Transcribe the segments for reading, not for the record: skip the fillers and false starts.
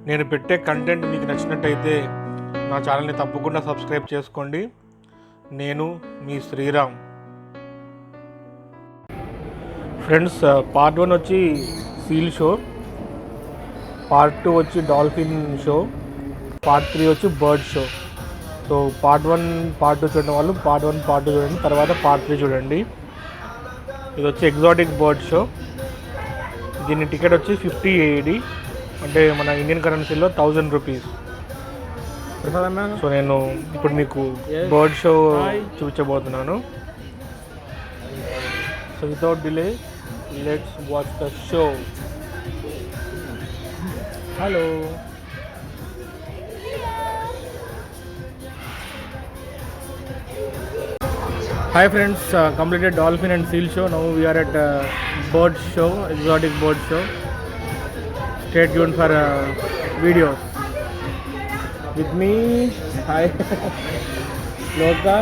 నేను పెట్టే కంటెంట్ మీకు నచ్చినట్టయితే నా ఛానల్ని తప్పకుండా సబ్స్క్రైబ్ చేసుకోండి. నేను మీ శ్రీరామ్. ఫ్రెండ్స్, పార్ట్ 1 వచ్చి సీల్ షో, పార్ట్ 2 వచ్చి డాల్ఫిన్ షో, పార్ట్ 3 వచ్చి bird show. So part 1 part 2 చూడడం వాళ్ళు పార్ట్ 1 పార్ట్ 2 చూడండి, తర్వాత పార్ట్ 3 చూడండి. ఇది వచ్చి ఎగ్జాటిక్ బర్డ్ షో. దీని టికెట్ వచ్చి 50 AED, అంటే మన ఇండియన్ కరెన్సీలో 1000 రూపీస్. సో నేను ఇప్పుడు మీకు బర్డ్ షో చూపించబోతున్నాను. So without delay let's watch the show. Hello. Hi friends, completed dolphin and seal show. Now we are at bird show, exotic bird show. Stay tuned for videos with me. Hi. Loka.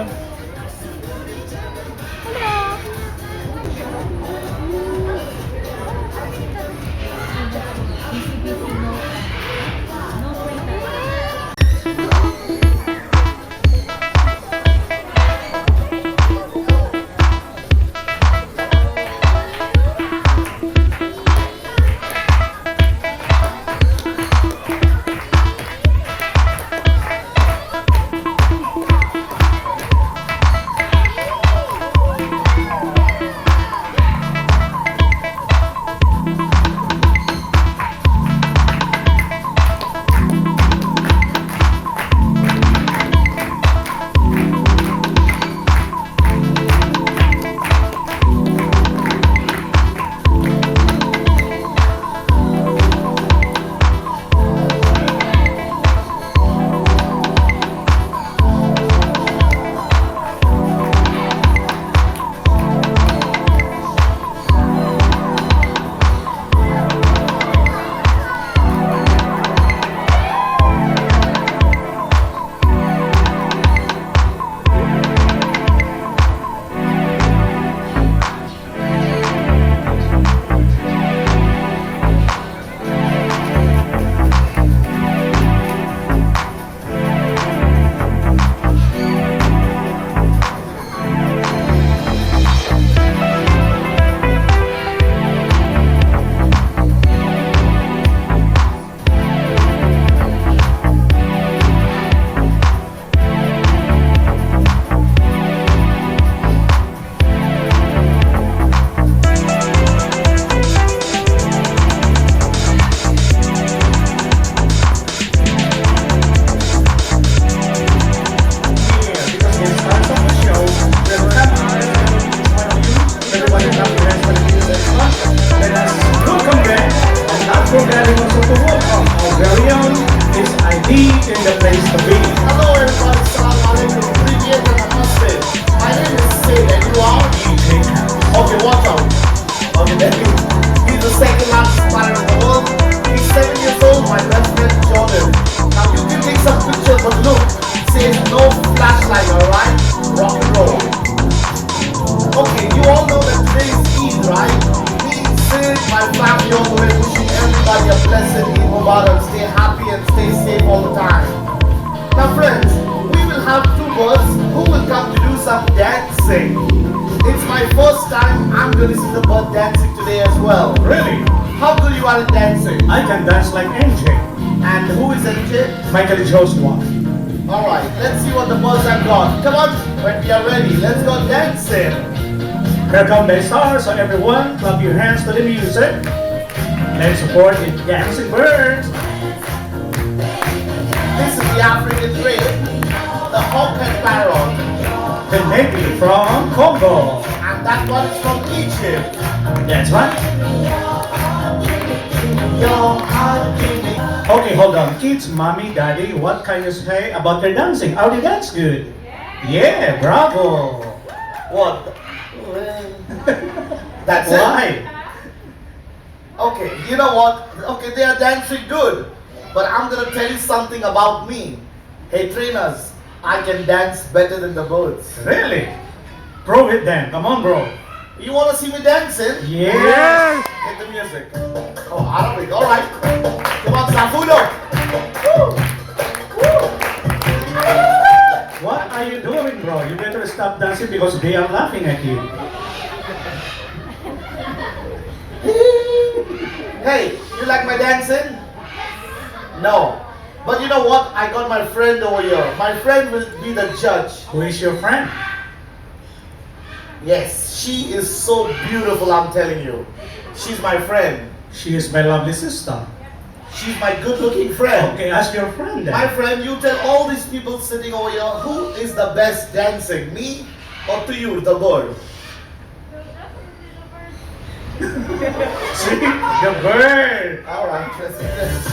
Stay happy and stay safe all the time. Now friends, we will have two birds who will come to do some dancing. It's my first time I'm going to see the bird dancing today as well. Really? How good you are at dancing? I can dance like NJ. And who is NJ? Michael Joshua. Alright, let's see what the birds have got. Come on, when we are ready, let's go dancing. Here come the stars, so everyone clap your hands to the music. Let's support the dancing birds. This is the African crane, the hawk-head parrot. The native from Congo. And that one is from Egypt. That's right. Your heart beating. Okay, hold on. Kids, mommy, daddy, what can you say about their dancing? How they dance good? Yeah, bravo. What? That's Why? it? Okay, you know what? Okay, they are dancing good. But I'm gonna tell you something about me. Hey trainers, I can dance better than the birds. Really? Prove it then. Come on, bro. You wanna see me dancing? Yeah. Hit the music. Oh, Arabic, alright. Come on, Safudo. stop dancing because they are laughing at you. Hey, you like my dancing? No. But you know what? I got my friend over here. My friend will be the judge. Who is your friend? Yes, she is so beautiful, I'm telling you. She's my friend. She is my lovely sister. She's my good-looking friend. Okay, ask your friend My then. friend, you tell all these people sitting over here, who is the best dancing? Me or to you, the bird? See? The bird. Alright, let's do this.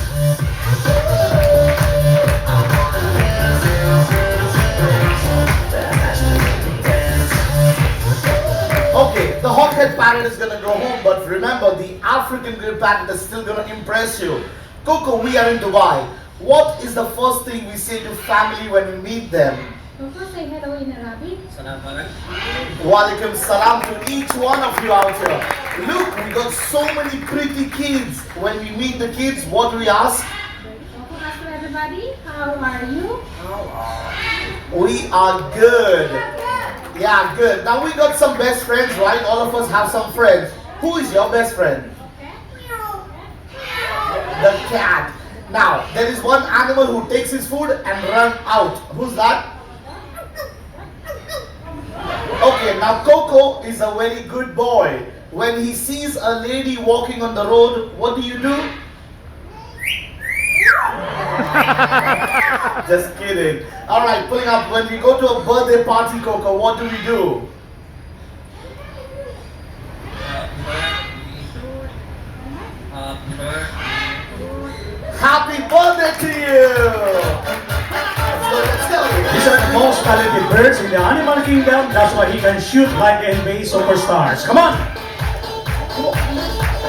Okay, the hothead parrot is gonna go home, but remember, the African grey parrot is still gonna impress you. Coco, we are in Dubai. What is the first thing we say to family when we meet them? Coco, say hello in Arabic. Walaikum salam to each one of you out here. Look, we got so many pretty kids. When we meet the kids, what do we ask? Coco, ask to everybody, how are you? We are good. Yeah, good. Now we got some best friends, right? All of us have some friends. Who is your best friend? The cat. Now, there is one animal who takes his food and run out. Who's that? Okay, now Coco is a very good boy. When he sees a lady walking on the road, what do you do? Just kidding. Alright, pulling up. When we go to a birthday party, Coco, what do we do? Happy birthday to you! So let's tell These you. are the most talented birds in the animal kingdom. That's why he can shoot like the NBA superstars. Come on!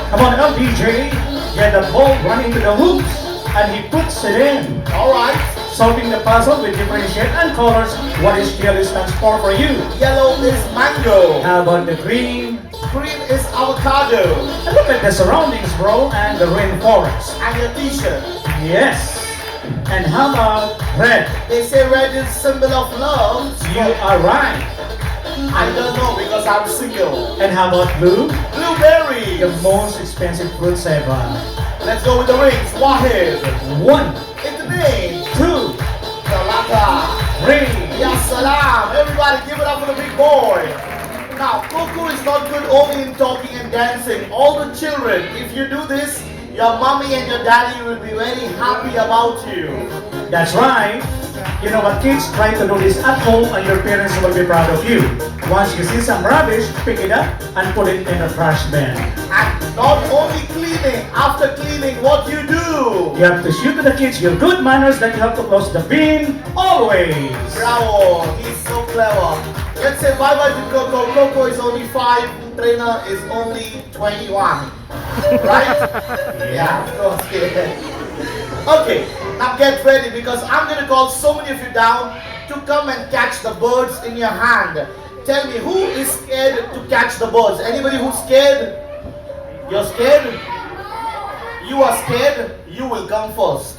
Come on, LPJ. Get the ball running to the hoops. And he puts it in. Alright. Solving the puzzle with different shapes and colors. What is yellow stands for you? Yellow is mango. How about the green? Green is avocado. And look at the surroundings, bro, and the rainforest. And your t-shirt. Yes. And how about red? They say red is symbol of love. You are right. I don't know because I'm single. And how about blue? Blueberry. The most expensive fruits ever. Let's go with the rings. Wahid. 1, Itnain. 2, Salata. 3. Ya salam. Everybody give it up for the big boy. Now, Coco is not good only in talking and dancing. All the children, if you do this, your mommy and your daddy will be very happy about you. That's right. You know what, kids? Try to do this at home and your parents will be proud of you. Once you see some rubbish, pick it up and put it in the trash bin. And not only cleaning, after cleaning, what you do? You have to show to the kids your good manners that you have to close the bin always. Bravo, he's so clever. Let's say bye-bye to Coco. Coco is only 5, trainer is only 21. Right? Yeah, of course. Yeah. Okay, now get ready because I'm going to call so many of you down to come and catch the birds in your hand. Tell me, who is scared to catch the birds? Anybody who's scared? You're scared? You are scared? You will come first.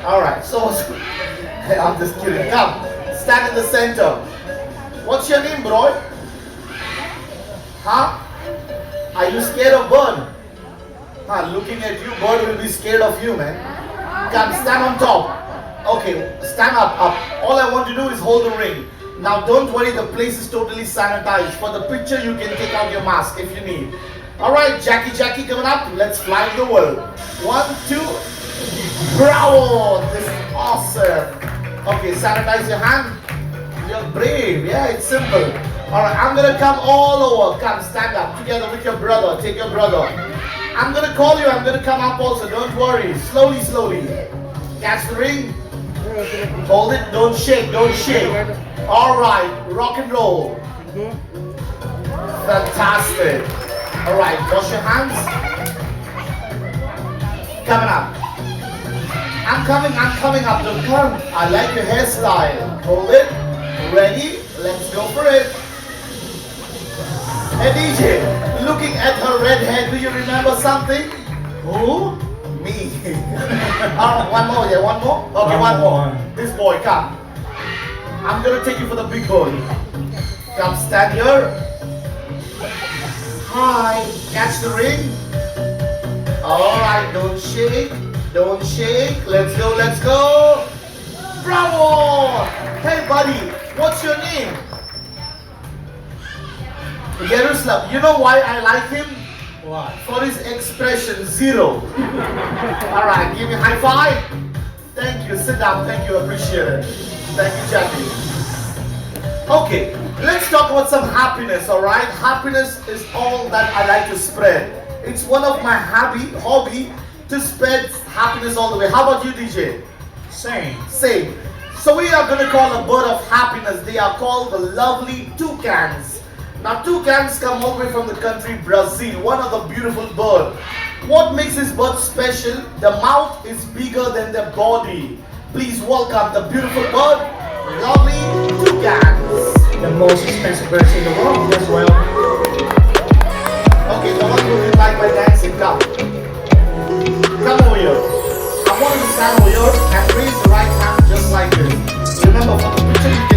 Alright, so I'm just kidding. Come, stand in the center. What's your name, bro? Huh? Are you scared of bird? Huh, looking at you, bird will be scared of you, man. Come, stand on top. Okay, stand up. All I want to do is hold the ring. Now don't worry, the place is totally sanitized. For the picture, you can take out your mask if you need. Alright, Jackie coming up. Let's fly the world. 1, 2. Bravo! This is awesome. Okay, sanitize your hand. You're brave. Yeah, it's simple. Alright, I'm gonna come all over. Come, stand up together with your brother. Take your brother. I'm gonna call you. I'm gonna come up also. Don't worry. Slowly. Catch the ring. Hold it. Don't shake. Alright, rock and roll. Fantastic. Alright, wash your hands. Coming up. I'm coming up. Don't come. I like your hairstyle. Hold it. Ready? Let's go for it. Hey DJ, looking at her red hair, do you remember something? Who? Me. One more. Okay, one more. This boy, come. I'm gonna take you for the big boy. Come stand here. Hi, catch the ring. Alright, don't shake. Don't shake. Let's go, let's go. Bravo! Hey buddy, what's your name? Yaroslav. You know why I like him? Why? For his expression, zero. Alright, give me a high five. Thank you, sit down, thank you, appreciate it. Thank you, Jackie. Okay, let's talk about some happiness, alright? Happiness is all that I like to spread. It's one of my hobby to spread happiness all the way. How about you, DJ? Same. Same. So we are going to call a bird of happiness. They are called the lovely toucans. Now toucans come all the way from the country Brazil, one of the beautiful birds. What makes this bird special? The mouth is bigger than the body. Please welcome the beautiful bird, lovely toucans. The most expensive birds in the world as well. Okay, the one who didn't like my dancing, come. Come over here. I want you to stand over here and raise the right hand just like this. Remember, for the picture,